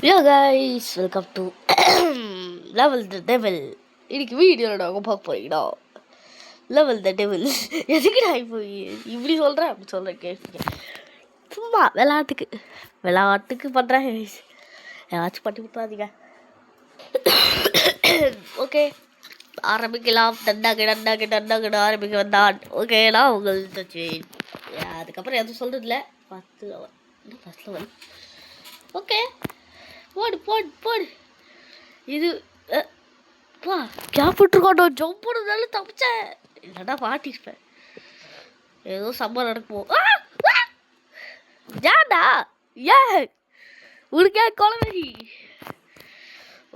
Yo guys, welcome to Level the Devil. இன்னைக்கு வீடியோவில் நாங்கள் பார்க்க போறீங்கன்னா லெவல் த டெவில். எதுக்கு நான் இப்போ இப்படி சொல்கிறேன் அப்படி சொல்கிறேன் கேட்பீங்க. சும்மா விளையாட்டுக்கு பண்ணுறேன். ஏதாச்சும் பண்ணி விட்டுறாதீங்க. ஓகே, ஆரம்பிக்கலாம். நன்னாக ஆரம்பிக்க வந்தான். ஓகே, நான் உங்கள் அதுக்கப்புறம் எதுவும் சொல்கிறதில்ல. 10 லெவல். ஓகே, போடு. இது கேப் விட்டுருக்கோம். ஜம்ப் போடுறதுனால தப்பிச்சேன். இல்லைன்னா மாட்டிருப்பேன். ஏதோ சம்மர் நடக்கும். ஜாடா ஏன் உனக்கே குழந்தை.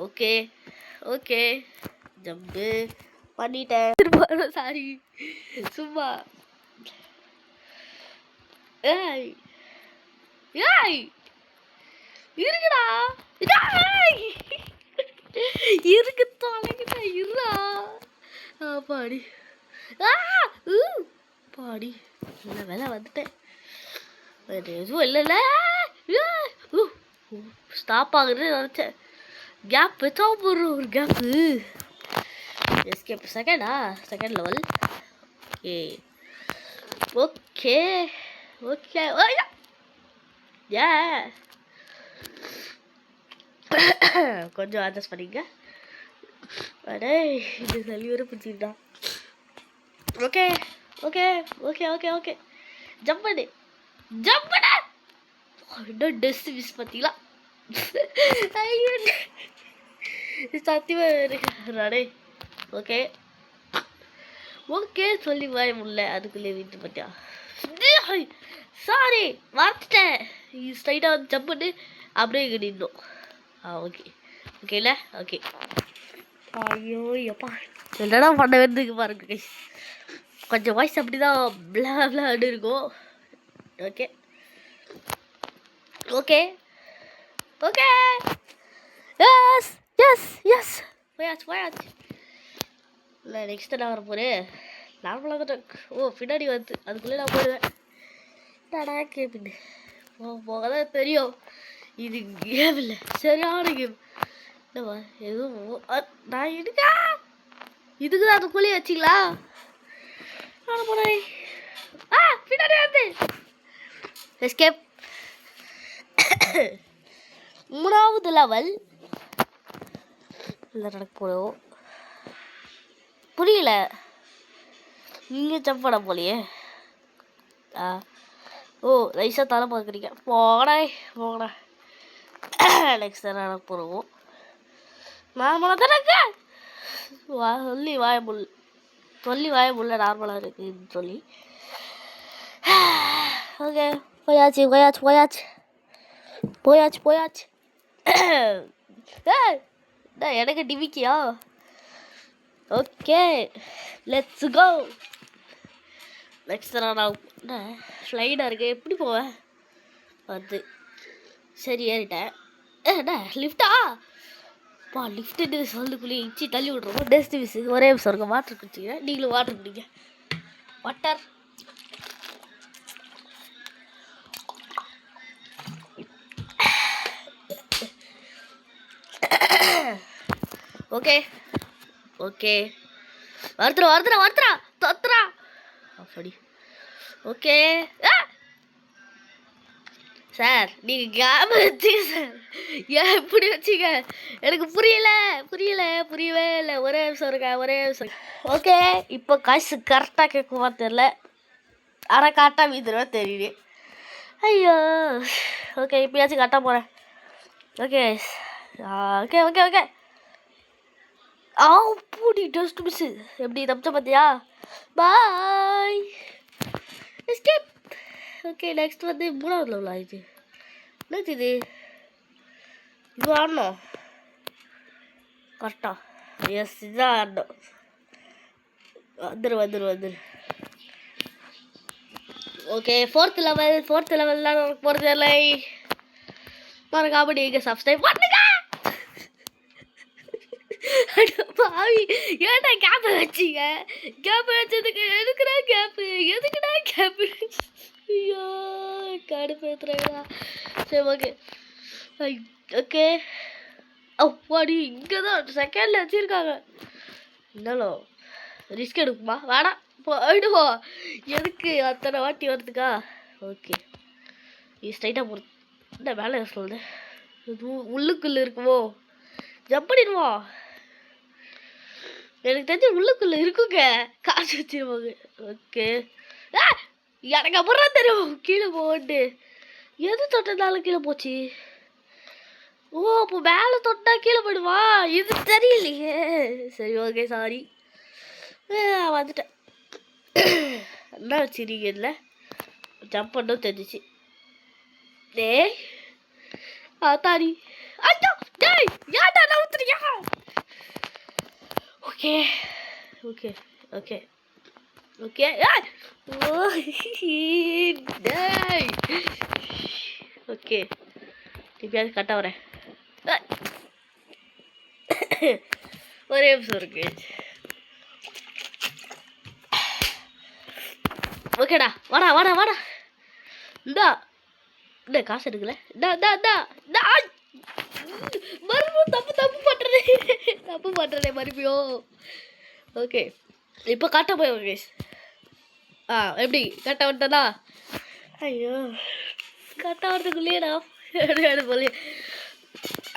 ஓகே ஜம்பு பண்ணிட்டேன். சாரி, சும்மா. ஏய் இருக்குடா, இருக்கு தொலைக்கிட்ட இருடா. பாடி நல்ல வேலை வந்துட்டேன். எதுவும் இல்லைல்ல. ஸ்டாப் ஆகுறது நினச்சேன். கேப் வச்சா போடுறோம். ஒரு gap escape. Second level. Okay ஏ கொஞ்சம் அட்ஜஸ்ட் பண்ணிங்க. அடே, இது சளி வர பிடிச்சிக்கிட்டான். ஓகே ஜம்ப் பண்ணு. இன்னும் டெஸ்ட் மிஸ் பார்த்தீங்களா? சத்தியமா இருக்காடே. ஓகே சொல்லி வாய முடியல. அதுக்குள்ளே வீட்டு பார்த்தியா? சாரி, மறந்துட்டேன். ஸ்ட்ரைட்டாக வந்து ஜம்ப் பண்ணு. அப்படியே இங்கே நின்னோம். ஓகேல. ஓகே. ஐயோ எப்பா, என்னடா பண்ண வேண்டியதுக்கு பாருங்க. கொஞ்சம் வாய்ஸ் அப்படிதான் பிளாடு இருக்கும். ஓகே எஸ் போயாச்சு. இல்லை, நெக்ஸ்ட் நான் வர போகிறேன். நார்மலாக தான். பின்னாடி வந்து அதுக்குள்ளே நான் போயிடுவேன். என்னடா கேப்பின்னு போக தான் தெரியும். இது கேம் இல்லை, சரியான கேம். என்னவா எதுவும் நான் எடுக்க இதுக்கு தான் அதுக்குள்ளேயே வச்சிங்களா? நான் போகிறேன். பின்னாடி வந்து எஸ்கேப். 3வது லெவல் இல்லை நடக்க போகிறோம். புரியல, நீங்கள் ஜம்ப் பண்ண போலியே. ரைஸாக தலை பார்க்குறீங்க. போடா நெக்ஸ்ட் நடக்க போகிறோம். நார்மலாக தான் இருக்கு. சொல்லி வாய முள்ள நார்மலாக இருக்குன்னு சொல்லி. ஓகே, போயாச்சு. எனக்கு டிவிக்கியா? Okay, let's go. நெக்ஸ்ட் நான் ஃப்ளைடாக இருக்கு. எப்படி போவேன்? சரி, ஏறிட்டேன். லிஃப்டா? லிஃப்ட்டு சொல்லுக்குள்ளேயே இச்சி தள்ளி விட்ருவோம். Test miss. ஒரே நிமிஷம் இருக்கும். வாட்டர் குடிச்சிங்க. நீங்களும் வாட்டர் குடிங்க. வாட்டர். ஓகே வருத்துறா அப்படி. ஓகே சார், நீங்கள் கேப் வச்சுங்க சார். ஏன் இப்படி வச்சுங்க? எனக்கு புரியவே இல்லை. ஒரே நிமிஷம். ஓகே, இப்போ காசு கரெக்டாக கேட்குமா தெரில. ஆனால் கரெக்டாக வீட்டுருவா தெரியுது. ஐயோ, ஓகே, இப்போயாச்சும் கரெக்டாக போகிறேன். ஓகே பூடி டஸ்ட் மிஸ்ஸு. எப்படி தப்பிச்ச பார்த்தியா? பாய் எஸ்கேப். ஓகே, நெக்ஸ்ட் வந்து 3வது லெவல் ஆயிடுச்சு. என்னச்சு இது ஆடணும் கரெக்டா? எஸ், இதுதான் ஆடணும். வந்துரு. ஓகே, 4th லெவல்லாம் நமக்கு போகிறது இல்லை. மறக்காம நீங்கள் சப்ஸ்கிரைப் பண்ணுங்க. பாவி, ஏன்டா கேப் வச்சிங்க? கேப் வச்சதுக்கு எதுக்குடா கேப்பு? ஐயோ, கடுப்பேத்துறா. சரி, ஓகே. ஓகே. அப்பாடி இங்கே தான் செகண்டில் வச்சுருக்காங்க. இருந்தாலும் ரிஸ்க் எடுக்குமா? வேணாம் போயிடுவோம். எதுக்கு அத்தனை வாட்டி வருதுக்கா? ஓகே இது ஸ்ட்ரைட்டாக போகிறது. இந்த வேலை சொல்லுது உள்ளுக்குள்ளே இருக்குமோ? ஜம்ப் பண்ணிடுவோம். எனக்கு தெரிஞ்ச உள்ளுக்குள்ளே இருக்குங்க. காசு வச்சிருவாங்க. ஓகே எனக்கு அப்புறம் தெரியும் கீழே போட்டு எது தொட்டதாலும் கீழே போச்சு. ஓ அப்போ மேலே தொட்டா கீழே போயிடுவா? இது தெரியலையே. சரி ஓகே சாரி வந்துட்டேன். என்ன வச்சிருக்கீங்க இதில்? ஜம்ப் பண்ணவும் தெரிஞ்சிச்சு. டேய் தாடி ஐயோ டேய் ஏன்டா நவுத்துறியா? ஓகே ஓகே ஓகே ஓகே டேய் ஓகே இப்பயாவது கட்ட வரேன். ஒரே நிமிஷம் இருக்கு. ஓகேடா வாடா வாடா வாடா. இந்தா இந்த காசு எடுக்கல. மறுபடியும் தப்பு பண்ணுறேன் மறுபடியும். ஓகே இப்போ காட்ட போய் கேஸ். எப்படி கட்ட வந்துட்டதா? ஐயோ கட்ட வரதுக்குள்ளேயேடா போல.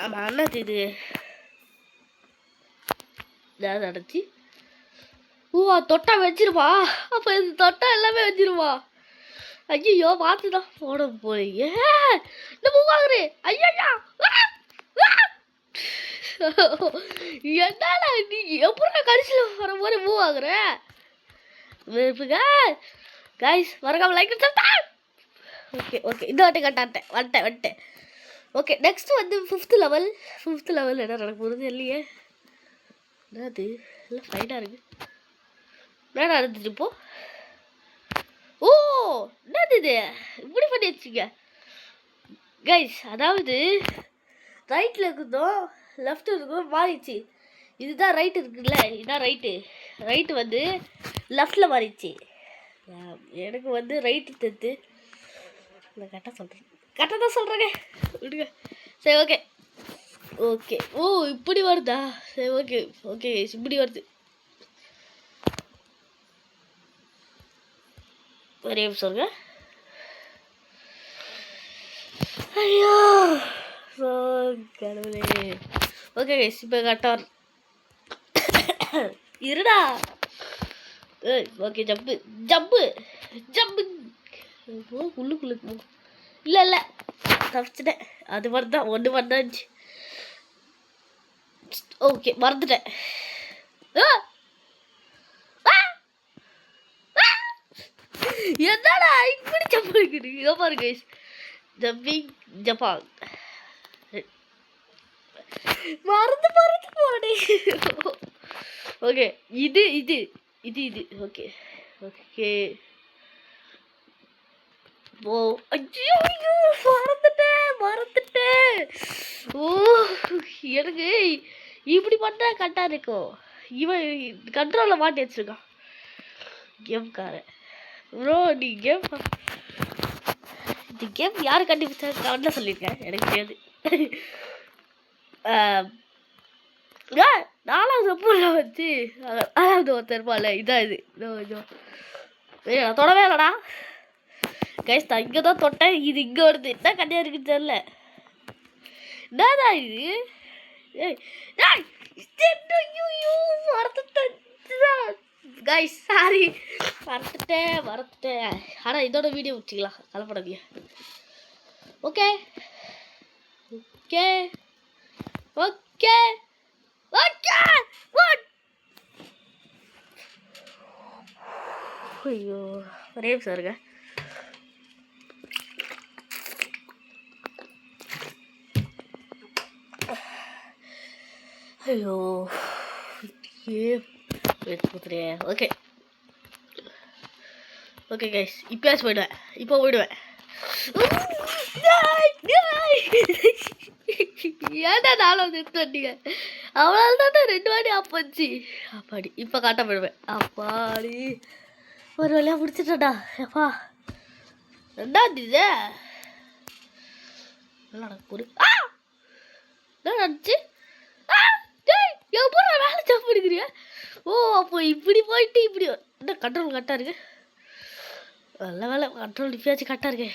ஆமாம் அண்ணாச்சு இது ஏதாவது நடந்துச்சு. தொட்டா வச்சிருவா. அப்போ இது தொட்டா எல்லாமே வச்சிருவா. ஐயோ பார்த்துதான் போட போறீங்க. மூவ் ஆகுறே. ஐயா என்னடா நீ எப்படி கடைசியில் வர போது மூவ் ஆகுற? கைஸ் மறக்காம லைக் கொடுத்தா. ஓகே ஓகே இந்த வாட்டி கட்டாட்டேன் வந்துட்டேன். ஓகே நெக்ஸ்ட் வந்து ஃபிஃப்த் லெவல் என்ன நடக்க போகிறது இல்லையே. என்னது இல்லை ஃபைட்டாக இருக்கு. என்ன நடந்துச்சு இப்போ? ஓ என்னது இது இப்படி பண்ணி வச்சுங்க கைஸ். அதாவது ரைட்டில் இருக்குதோ லெஃப்ட் இருக்கோ மாறிடுச்சு. இதுதான் ரைட்டு இருக்குல்ல, இதுதான் ரைட்டு வந்து லெஃப்டில் மாறிடுச்சு. எனக்கு வந்து ரைட்டு தெரித்து நான் கரெக்டாக தான் சொல்கிறேங்க விடுங்க. சரி ஓகே ஓ இப்படி வருதா? சரி ஓகே இப்படி வருது. ஒரே சொல்லுங்க. ஐயோ கடவுளே. ஓகே இப்போ கரெக்டாக இருடா. ஓகே ஜம்பு உள்ளுக்குள்ளு இல்லை தப்பிச்சிட்டேன். அது மாதிரி தான் ஒன்று வந்துச்சு. ஓகே மறந்துட்டேன். என்னடா இப்படி ஜம்ப் இருக்குது? இதோ பாருங்க ஜப்பான் மறந்து போறே. ஓகே இது ஓகே ஓ ஐயோ மறந்துட்டேன். ஓ எனக்கு இப்படி பண்ணா கரெக்டாக இருக்கும். இவன் கண்ட்ரோலில் மாட்டி வச்சிருக்கான் கேம்காரன். ப்ரோ நீ இந்த கேம் யார் கண்டுபிடிச்சா கவனில் சொல்லியிருக்கேன் எனக்கு தெரியாது. 4வது பூரில் வச்சு 6வது ஒருத்தர் இருப்பாள். இதான் இது நான் தொடவே இல்லைடா கைஸ். நான் இங்கே தான் தொட்டேன். இது இங்கே வருது. என்ன கண்ணியாக இருக்குன்னு தெரியல. என்னடா இது? கைஸ் சாரி மறந்துட்டேன். ஆனால் இதோட வீடியோ வச்சுக்கலாம் கலப்படாதீங்க. ஓகே ஐயோ ஒரே நிமிஷம் இருங்க. ஐயோ ஓகே கைஸ் இப்போயாச்சும் போயிடுவேன். ஏன்டா 4வது எடுத்துட்டீங்க? அவ்வளோ தானே 2 வாட்டி ஆப்போச்சு. அப்பாடி இப்போ காட்ட போயிடுவேன். அப்பாடி ஒரு வழியாக முடிச்சிட்டா. எப்பா 2வது இது நல்லா நடக்க போகுது. என்ன நடந்துச்சு? எப்போ வேலை ஜம்ப் எடுக்கிறியா? ஓ அப்போ இப்படி போயிட்டு இப்படி என்ன கண்ட்ரோல் கரெக்டாக இருக்கு. நல்ல வேலை கண்ட்ரோல் இப்பயாச்சும் கரெக்டாக இருக்கு.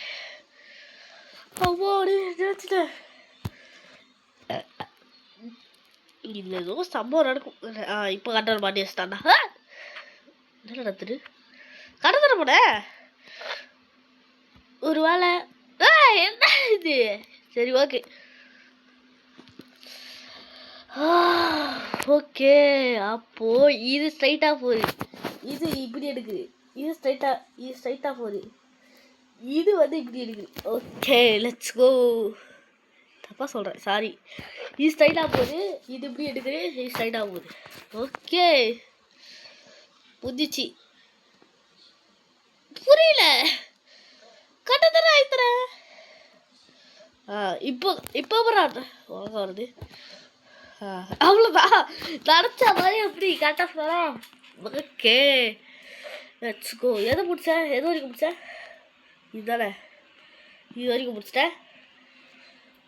அவ்வளோ நினச்சிட்டேன். இதில் ஏதோ சம்பவம் நடக்கும். இப்போ கண்ட்ரோல் பண்ணி வச்சுட்டாண்டா. என்ன நடத்துது? கடை தர போட ஒரு வேலை. என்ன இது? சரி ஓகே ஓகே. அப்போ இது ஸ்ட்ரைட்டாக போகுது, இது இப்படி எடுக்குது, இது ஸ்ட்ரைட்டாக போகுது, இது வந்து இப்படி எடுக்குது. Okay let's go. தப்பாக சொல்கிறேன், சாரி. இது ஸ்ட்ரைட்டாக போகுது, இது இப்படி எடுக்குது, இது ஸ்ட்ரைட்டாக போகுது. ஓகே புதிச்சு புரியல. கட்டத்தர ஆயித்தர. இப்போ ஒழுங்கா வருது. அவ்வளோதான் நினச்ச மாதிரி எப்படி கரெக்டாக சொல்லலாம். Okay let's go. எது வரைக்கும் முடிச்ச? இதுதானே, இது வரைக்கும் முடிச்சிட்டேன்.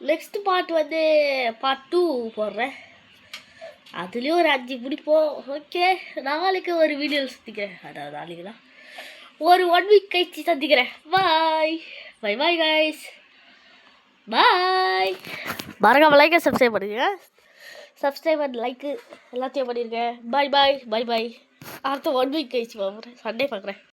நெக்ஸ்ட் பார்ட் வந்து பார்ட் 2 போடுறேன். அதுலேயும் ஒரு 5 பிடிப்போம். ஓகே நாளைக்கு ஒரு வீடியோ சந்திக்கிறேன். அதாவது நாளைக்கு தான் ஒரு 1 வீக் கழிச்சு சந்திக்கிறேன். Bye bye bye guys. Bye. மறக்காம லைக்கை சப்ஸ்கிரைப் பண்ணுங்க. சப்ஸ்கிரைப் அண்ட் லைக்கு எல்லாத்தையும் பண்ணியிருக்கேன். பாய் பாய் பாய் பாய். அடுத்த 1 வீக் கழிச்சு பார்க்குறேன், சண்டே பார்க்குறேன்.